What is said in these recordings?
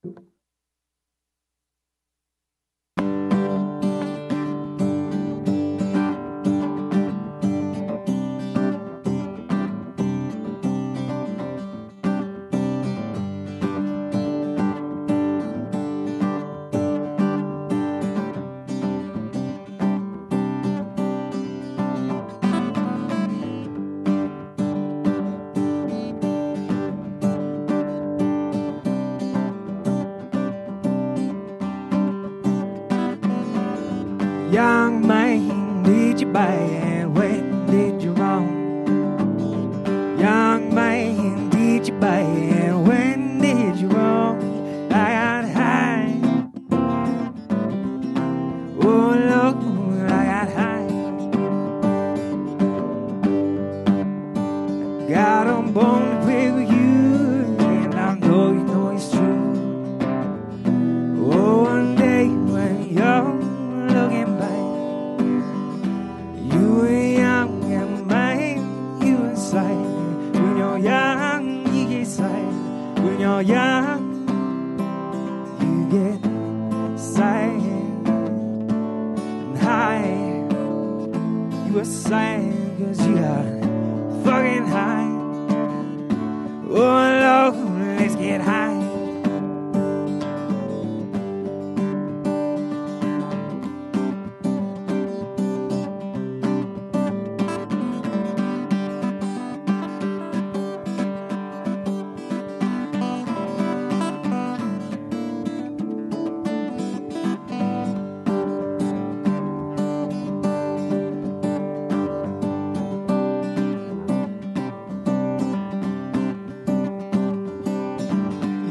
Young man, did you bad? When did you wrong? Young man, did you bad? When did you wrong? I got high. Oh, look, I got high. Got on bone to pick with you, and I know you know it's true. Oh, one day when you're looking back, you were young and man, you were sad. When you're young, you get sad. When you're young, you get sad and high. You were sad 'cause you got fucking high. Oh Lord, let's get high.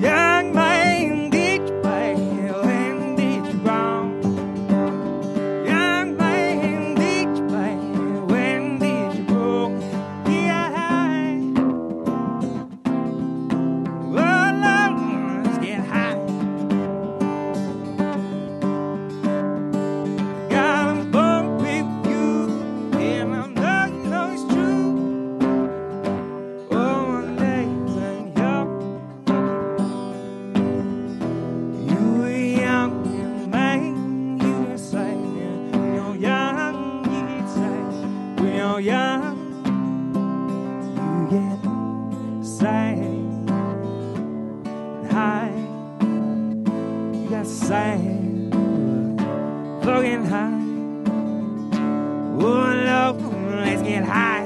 Young man, did you pay? When did you wrong? Young man, did you pay? When did you wrong? Yeah. Oh Lord, let's get high. Got 'em both with you, and I know you know it's true. Oh, one day when you were young and man, you were sad. When you're young, you get sad. When you're young, you get sad and high. You got sad, fucking high. Oh Lord, let's get high.